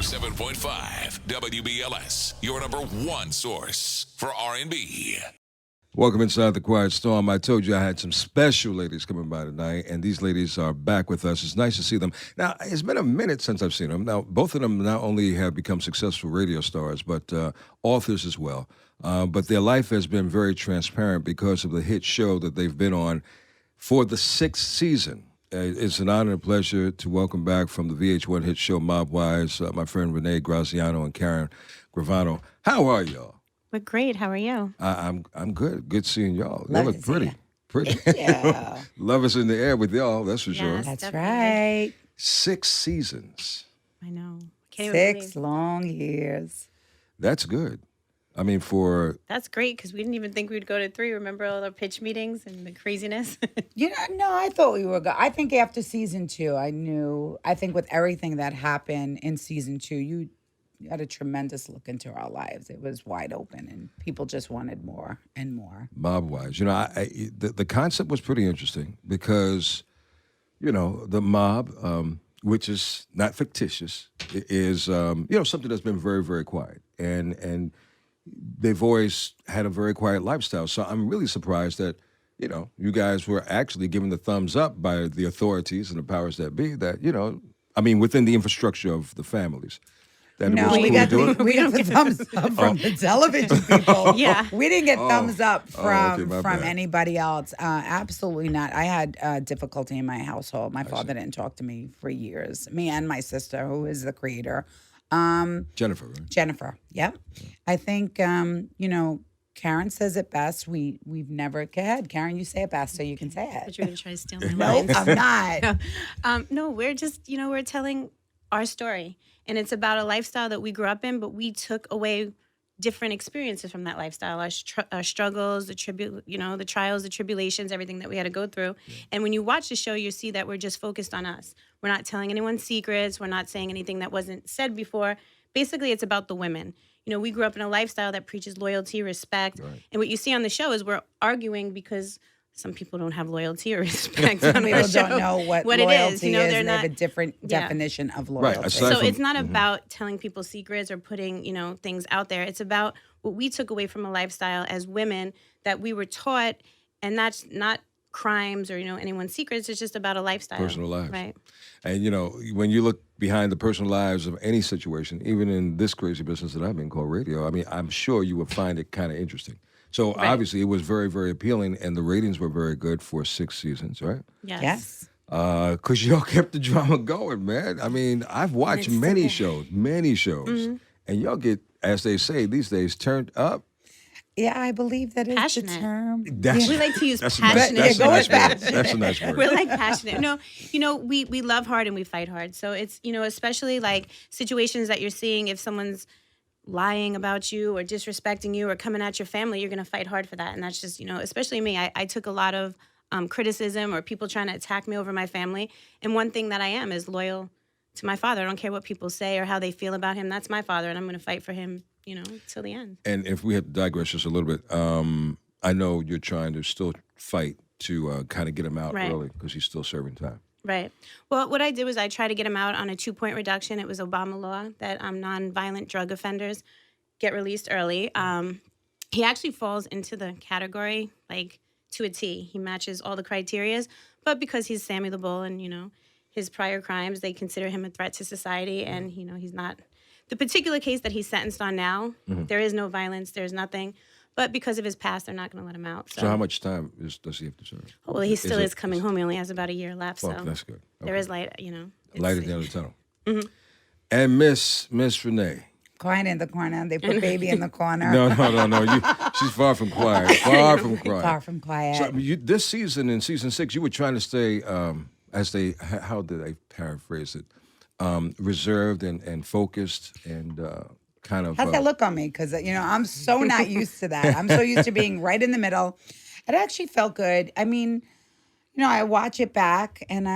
107.5 WBLS, your number one source for R&B. Welcome inside the Quiet Storm. I told you I had some special ladies coming by tonight, and these ladies are back with us. It's nice to see them. Now, it's been a minute since I've seen them. Now, both of them not only have become successful radio stars, but authors as well. But their life has been very transparent because of the hit show that they've been on for the 6th season. It's an honor and pleasure to welcome back from the VH1 hit show Mob Wives, my friend Renee Graziano and Karen Gravano. How are y'all? We're great. How are you? I'm good. Good seeing y'all. Love You look to see ya. Pretty. Yeah. Love is in the air with y'all, that's for sure. Yes. That's Definitely. right. 6 seasons. I know. Can't even 6 believe. long years. That's good. I mean, That's great because we didn't even think we'd go to 3. Remember all the pitch meetings and the craziness? No, I thought we were good. I think after season 2, I think with everything that happened in season 2, you had a tremendous look into our lives. It was wide open and people just wanted more and more. Mob Wives. The concept was pretty interesting because, the mob, which is not fictitious, is, something that's been very, very quiet. And they've always had a very quiet lifestyle. So I'm really surprised that, you guys were actually given the thumbs up by the authorities and the powers that be that, within the infrastructure of the families. That No, we got the thumbs up from the television people. Yeah. We didn't get thumbs up okay, my from bad. anybody else. Absolutely not. I had difficulty in my household. My father didn't talk to me for years. Me and my sister, who is the creator. Jennifer, right? Jennifer, yep. I think, Karen says it best. We've never, go ahead, Karen, you say it best so you can say it. But you're going to try to steal my Nope, lines. I'm not. No, we're just, we're telling our story. And it's about a lifestyle that we grew up in, but we took away different experiences from that lifestyle, our struggles, the trials, the tribulations, everything that we had to go through. Yeah. And when you watch the show, you see that we're just focused on us. We're not telling anyone secrets. We're not saying anything that wasn't said before. Basically, it's about the women. We grew up in a lifestyle that preaches loyalty, respect. Right. And what you see on the show is we're arguing because some people don't have loyalty or respect. Some people don't know what loyalty it is. They have a different definition of loyalty. Right. So it's not about telling people secrets or putting, things out there. It's about what we took away from a lifestyle as women that we were taught, and that's not crimes or, anyone's secrets. It's just about a lifestyle. Personal lives. Right. And, when you look behind the personal lives of any situation, even in this crazy business that I've been called radio, I'm sure you would find it kind of interesting. So obviously it was very, very appealing, and the ratings were very good for 6 seasons, right? Yes. Because y'all kept the drama going, man. I've watched many shows, and y'all get, as they say these days, turned up. Yeah, I believe that is passionate. the term. We like to use passionate. That's a nice word. We're like passionate. No, we love hard and we fight hard. So it's, especially like situations that you're seeing, if someone's lying about you or disrespecting you or coming at your family, you're going to fight hard for that. And that's just, especially me. I took a lot of criticism or people trying to attack me over my family. And one thing that I am is loyal to my father. I don't care what people say or how they feel about him. That's my father, and I'm going to fight for him, till the end. And if we have to digress just a little bit, I know you're trying to still fight to kind of get him out early because he's still serving time. Right. Well, what I did was I tried to get him out on a 2-point reduction. It was Obama law that nonviolent drug offenders get released early. He actually falls into the category, to a T. He matches all the criterias. But because he's Sammy the Bull and, his prior crimes, they consider him a threat to society. And, he's not. The particular case that he's sentenced on now, there is no violence. There's nothing. But because of his past, they're not going to let him out. So how much time does he have to serve? Oh, well, he still is coming home. He only has about a year left. Well, so that's good. Okay. There is light, Light at the end of the tunnel. Mm-hmm. And Miss Renee. Quiet in the corner. They put baby in the corner. No. She's far from quiet. Far from quiet. Far from quiet. So this season, in season 6, you were trying to stay, how did I paraphrase it? Reserved and focused and kind of. How's that look on me? Because, I'm so not used to that. I'm so used to being right in the middle. It actually felt good. I watch it back and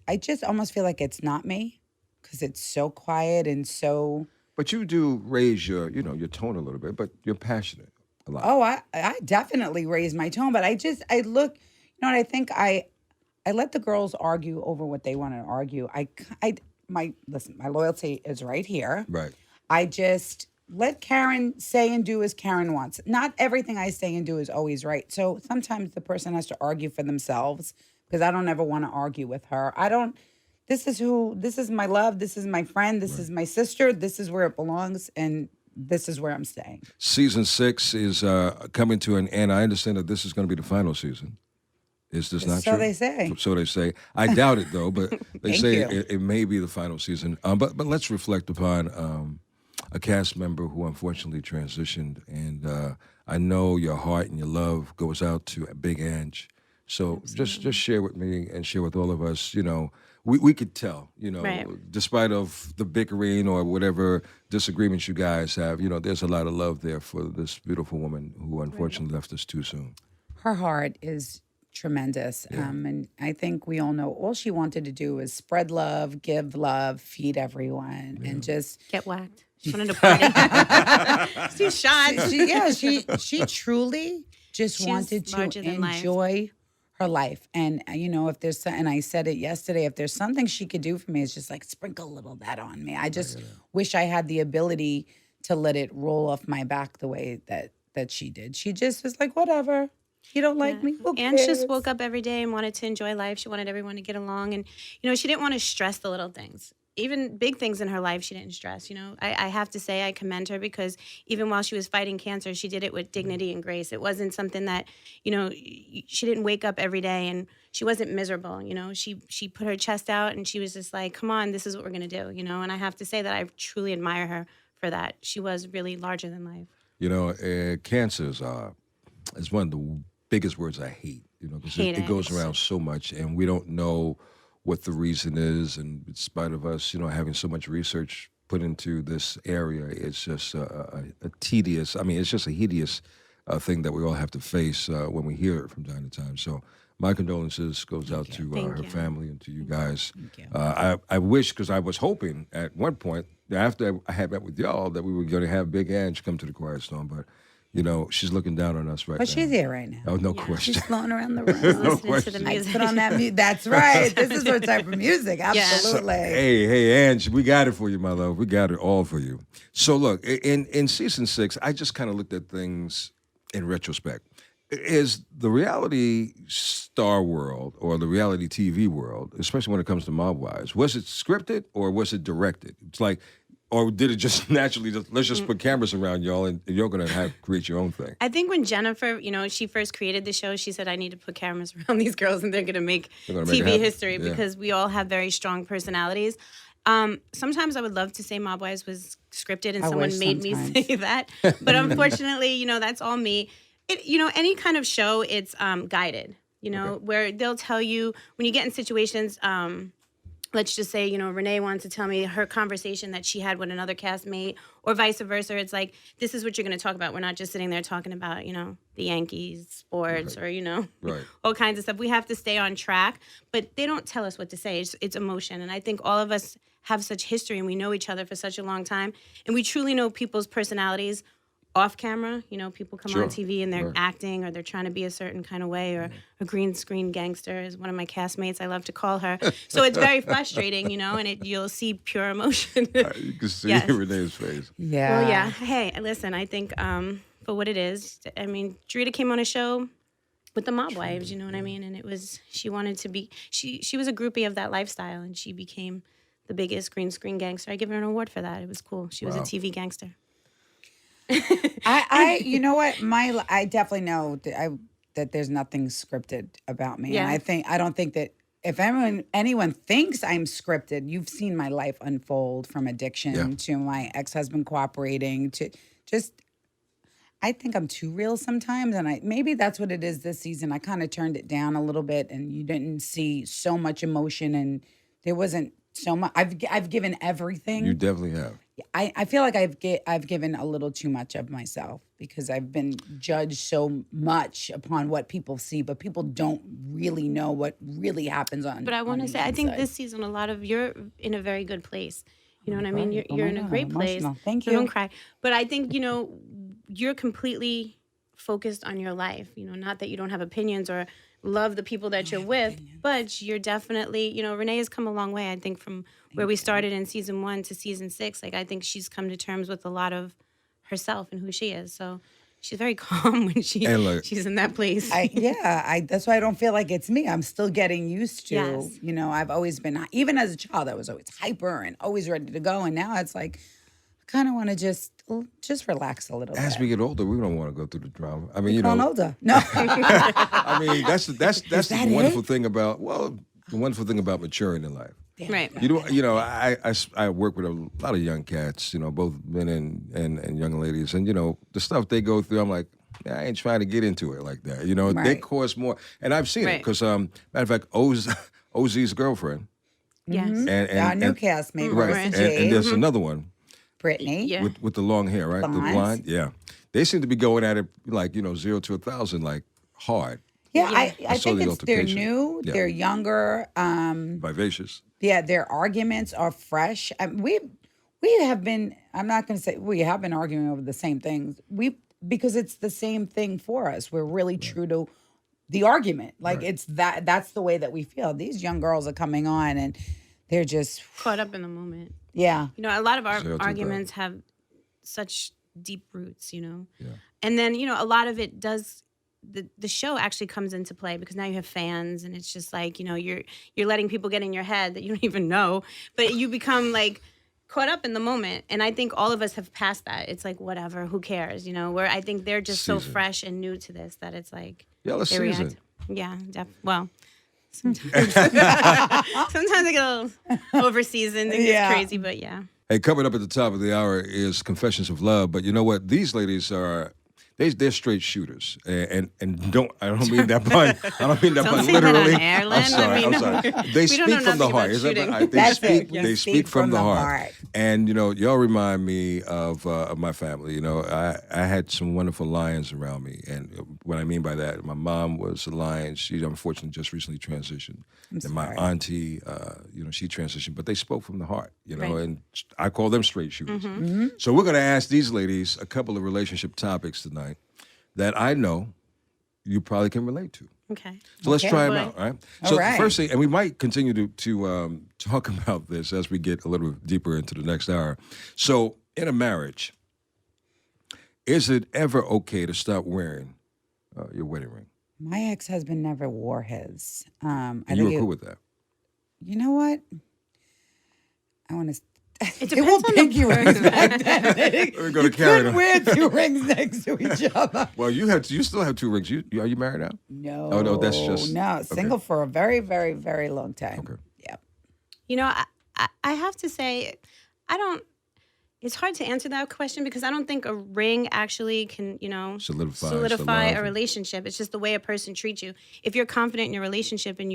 I just almost feel like it's not me because it's so quiet and so. But you do raise your tone a little bit, but you're passionate a lot. Oh, I definitely raise my tone, but I look, I think I let the girls argue over what they want to argue. my loyalty is right here. Right. I just let Karen say and do as Karen wants. Not everything I say and do is always right. So sometimes the person has to argue for themselves because I don't ever want to argue with her. This is my love. This is my friend. This is my sister. This is where it belongs. And this is where I'm staying. Season 6 is coming to an end. I understand that this is going to be the final season. Is this not true? So they say. So they say. I doubt it, though, but they Thank say you. it may be the final season. But let's reflect upon a cast member who unfortunately transitioned. And I know your heart and your love goes out to Big Ange. So just share with me and share with all of us, we could tell, Right. despite of the bickering or whatever disagreements you guys have, there's a lot of love there for this beautiful woman who unfortunately left us too soon. Her heart is tremendous. And I think we all know all she wanted to do was spread love, give love, feed everyone, and just Get whacked. She wanted to party. She's shot. she truly just She's wanted to larger than life. enjoy her life. And if there's and I said it yesterday, if there's something she could do for me, it's just like sprinkle a little of that on me. I just wish I had the ability to let it roll off my back the way that she did. She just was like, whatever. You don't like me? Who Anne cares? just woke up every day and wanted to enjoy life. She wanted everyone to get along. And, she didn't want to stress the little things. Even big things in her life, she didn't stress. I have to say I commend her because even while she was fighting cancer, she did it with dignity and grace. It wasn't something that, she didn't wake up every day and she wasn't miserable. She put her chest out and she was just like, come on, this is what we're going to do. And I have to say that I truly admire her for that. She was really larger than life. Cancer is one of the biggest words I hate, because it goes around so much, and we don't know what the reason is. And in spite of us, having so much research put into this area, it's just a tedious. I mean, it's just a hideous thing that we all have to face when we hear it from time to time. So my condolences goes out to her family and to you guys. Thank you. I wish, because I was hoping at one point after I had met with y'all that we were going to have Big Ange come to the Quiet Storm, but. She's looking down on us right now. But she's here right now. Oh, no question. She's floating around the room. Listening to the I music. put on that music. That's right. This is her type of music. Absolutely. Hey, Ange, we got it for you, my love. We got it all for you. So look, in season 6, I just kind of looked at things in retrospect. Is the reality star world or the reality TV world, especially when it comes to Mob Wives, was it scripted or was it directed? It's like, or did it just naturally, let's just put cameras around y'all and you're going to create your own thing? I think when Jennifer, she first created the show, she said, I need to put cameras around these girls and they're going to make TV history because we all have very strong personalities. Sometimes I would love to say Mob Wives was scripted and someone made me say that. But unfortunately, that's all me. Any kind of show, it's guided, where they'll tell you when you get in situations, let's just say, Renee wants to tell me her conversation that she had with another castmate or vice versa. It's like, this is what you're going to talk about. We're not just sitting there talking about, the Yankees, sports, or, all kinds of stuff. We have to stay on track, but they don't tell us what to say. It's emotion. And I think all of us have such history and we know each other for such a long time. And we truly know people's personalities off camera. People come on TV and they're acting or they're trying to be a certain kind of way, or a green screen gangster is one of my castmates I love to call her. So it's very frustrating, and you'll see pure emotion. You can see Renee's face. Yeah. Well, yeah. Hey, listen, I think for what it is, I mean, Drita came on a show with the Mob Wives, you know what I mean? And it was, she wanted to be, she was a groupie of that lifestyle and she became the biggest green screen gangster. I give her an award for that. It was cool. She was a TV gangster. You know what? I definitely know that there's nothing scripted about me. Yeah. And I don't think that if anyone thinks I'm scripted, you've seen my life unfold from addiction to my ex-husband cooperating to just, I think I'm too real sometimes. And maybe that's what it is this season. I kind of turned it down a little bit and you didn't see so much emotion and there wasn't so much. I've given everything. You definitely have. I feel like I've given a little too much of myself because I've been judged so much upon what people see, but people don't really know what really happens on. But I want to say, I think this season, you're in a very good place. You know what I mean? You're in a great place. Thank you. So don't cry. But I think, you're completely focused on your life. Not that you don't have opinions or love the people that you're with, but you're definitely, Renee has come a long way, I think, from where we started in season 1 to season 6. Like, I think she's come to terms with a lot of herself and who she is. So she's very calm when she's in that place. That's why I don't feel like it's me. I'm still getting used to, Yes. I've always been, even as a child, I was always hyper and always ready to go. And now it's like, I kind of want to just relax a little bit. As we get older, we don't want to go through the drama. I mean, older. No. I mean, that's that the wonderful it? thing about the wonderful thing about maturing in life. Right. I work with a lot of young cats, both men and young ladies, and the stuff they go through. I'm like, I ain't trying to get into it like that. They Right. cause more, and I've seen it Right. because matter of fact, OZ's girlfriend, Yes. and Our new castmate, right, Marissa and Jade, there's another one Brittany. Yeah. with the long hair, right? The Blonde. blonde, yeah. They seem to be going at it like 0 to 1,000, like hard, Yeah, Yeah. I saw think the they're altercation. new, Yeah. they're younger. vivacious. Yeah, their arguments are fresh. We have been. I'm not going to say we have been arguing over the same things. Because it's the same thing for us. We're really true to the argument. Like it's that's the way that we feel. These young girls are coming on and they're just Caught up in the moment. yeah. A lot of our 0 to arguments have such deep roots, Yeah. And then, a lot of it does, the show actually comes into play because now you have fans and it's just like, you're letting people get in your head that you don't even know, but you become like caught up in the moment. And I think all of us have passed that. It's like, whatever, who cares, where I think they're just so Seasoned. fresh and new to this that it's like, Y'all are they react. seasoned. Yeah, well, sometimes. Sometimes I get a little over-seasoned and Yeah. it's crazy, but yeah. Hey, coming up at the top of the hour is Confessions of Love, but you know what? These ladies are they're straight shooters, and I don't mean that pun. I don't mean that Don't pun say that on literally. air, I'm Len. sorry. I'm sorry. They We don't know speak from the nothing heart. about Is that shooting. right? That's it. They speak from the heart. And y'all remind me of my family. I had some wonderful lions around me, and what I mean by that, my mom was a lion. She unfortunately just recently transitioned, and my auntie, she transitioned, but they spoke from the heart. Right. And I call them straight shooters. Mm-hmm. So we're going to ask these ladies a couple of relationship topics tonight that I know you probably can relate to. Okay. So let's try them Boy. out, all right? All So right. first thing, and we might continue to talk about this as we get a little bit deeper into the next hour. So in a marriage, is it ever okay to stop wearing your wedding ring? My ex-husband never wore his. And you were cool with that? You know what? I want to. It It will depends on pinky the rings person. back then. Let me go You to Karen. couldn't wear 2 rings next to each other. Well, you still have 2 rings. Are you married now? No. Oh, no, that's just- no. okay. Single for a very, very, very long time. Okay. Yeah. I have to say, it's hard to answer that question because I don't think a ring actually can, solidify a relationship. It's just the way a person treats you. If you're confident in your relationship and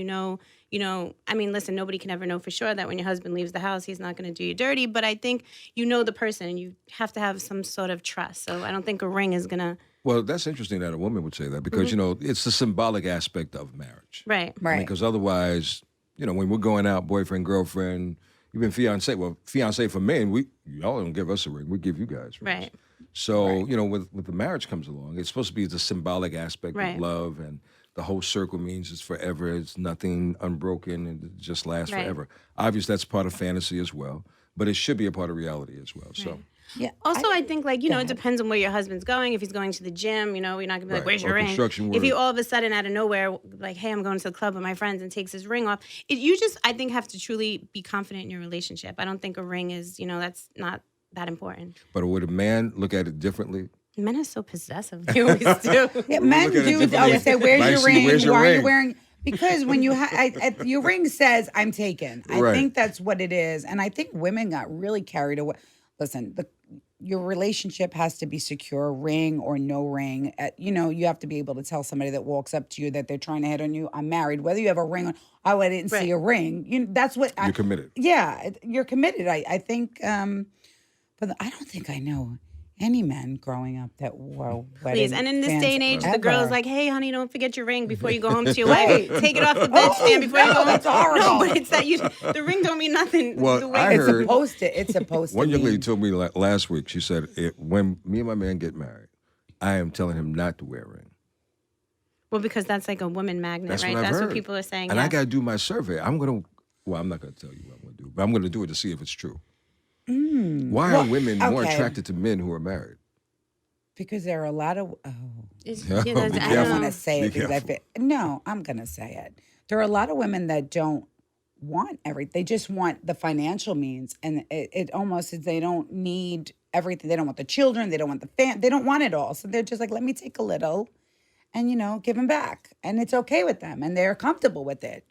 listen, nobody can ever know for sure that when your husband leaves the house, he's not going to do you dirty. But I think the person and you have to have some sort of trust. So I don't think a ring is going to. Well, that's interesting that a woman would say that because, it's the symbolic aspect of marriage. Right. Right. Because otherwise, when we're going out, boyfriend, girlfriend, even fiance. Well, fiance for men, y'all don't give us a ring. We give you guys rings. Right. So, with the marriage comes along, it's supposed to be the symbolic aspect Right. of love, and the whole circle means it's forever. It's nothing unbroken, and it just lasts Right. forever. Obviously, that's part of fantasy as well, but it should be a part of reality as well. So, Yeah. Also, I think, it depends on where your husband's going. If he's going to the gym, you're not going to be like, Right. where's your Or ring? construction If he work. all of a sudden, out of nowhere, like, hey, I'm going to the club with my friends and takes his ring off, I think, have to truly be confident in your relationship. I don't think a ring is, that's not that important. but would a man look at it differently? Men are so possessive. They always do. Yeah, men look at it do differently. always say, "Where's your Nicey, ring? where's your Why are you ring?" wearing?" Because when you your ring says, "I'm taken." I Right. think that's what it is, and I think women got really carried away. Listen, your relationship has to be secure, ring or no ring. You have to be able to tell somebody that walks up to you that they're trying to hit on you, "I'm married," whether you have a ring on. "Oh, I didn't see Right. a ring." That's what You're committed. Yeah, you're committed. I think, but I don't think I know any men growing up that were wedding Please. And in this day and age, the ever. girl's like, hey, honey, don't forget your ring before you go home to your Right. wife. Take it off the bedstand before you go home. that's horrible. No, but it's that the ring don't mean nothing. Well, the way I It's heard- supposed to. It's supposed to. One young lady mean- told me last week, she said, when me and my man get married, I am telling him not to wear a ring. Well, because that's like a woman magnet, That's right? what I've That's heard. what people are saying. And yeah. I got to do my survey. I'm not going to tell you what I'm going to do, but I'm going to do it to see if it's true. Why are women more okay. attracted to men who are married? Because there are a lot of Yeah, there's- be I I don't careful. want to say Be it because careful. no, I'm gonna say it. There are a lot of women that don't want everything. They just want the financial means, and it almost is they don't need everything. They don't want the children. They don't want the they don't want it all. So they're just like, let me take a little, and give them back, and it's okay with them, and they're comfortable with it.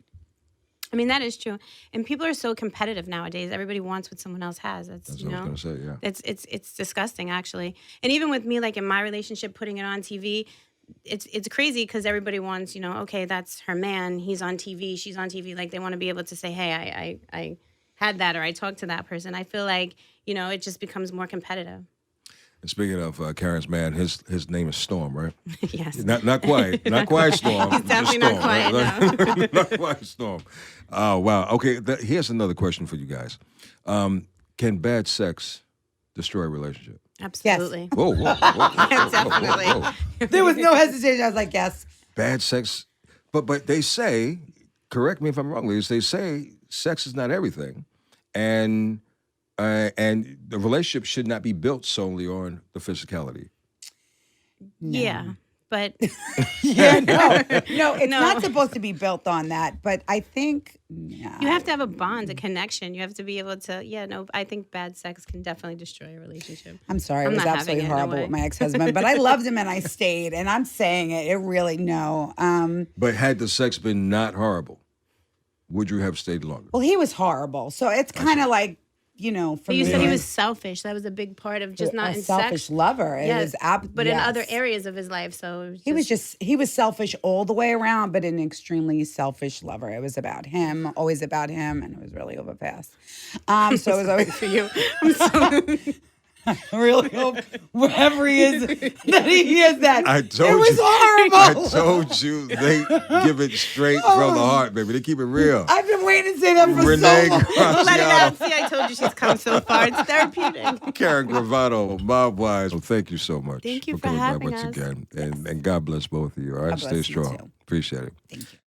I mean, that is true. And people are so competitive nowadays. Everybody wants what someone else has. That's what I was going to say, yeah. It's disgusting, actually. And even with me, like in my relationship, putting it on TV, it's crazy because everybody wants, okay, that's her man. He's on TV. She's on TV. Like they want to be able to say, hey, I had that, or I talked to that person. I feel like, it just becomes more competitive. And speaking of Karen's man, his name is Storm, right? Yes. Not quiet. Not quiet Storm. He's definitely Just not quiet, right? Not quiet Storm. Oh, wow. Okay, here's another question for you guys. Can bad sex destroy a relationship? Absolutely. Whoa, whoa, whoa, whoa, Definitely. whoa, whoa. There was no hesitation. I was like, yes. Bad sex, but they say, correct me if I'm wrong, ladies, they say sex is not everything, and the relationship should not be built solely on the physicality. Yeah. But Yeah, no, it's No. not supposed to be built on that. But I think you have to have a bond, a connection. You have to be able to, I think bad sex can definitely destroy a relationship. I'm sorry, I'm it was not absolutely having it, no horrible way. with my ex-husband, but I loved him and I stayed. And I'm saying it really no. But had the sex been not horrible, would you have stayed longer? Well, he was horrible, so it's kind of like for But you me, said he was selfish. That was a big part of just not a in selfish sex. lover. It Yes, was but in other yes. areas of his life. So He was selfish all the way around, but an extremely selfish lover. It was about him, always about him, and it was really overpassed. So it was always for you. I'm so, I really hope wherever he is that he hears that. I told it was you. horrible. I told you they give it straight from the heart, baby. They keep it real. I've been waiting to say that for Renee so long. let it out. Graziano, See, I told you she's come so far. It's therapeutic. Karen Gravano, Mob Wise. Well, thank you so much Thank you for coming by having once us. again. And God bless both of you. All right, God stay bless you strong. too. Appreciate it. Thank you.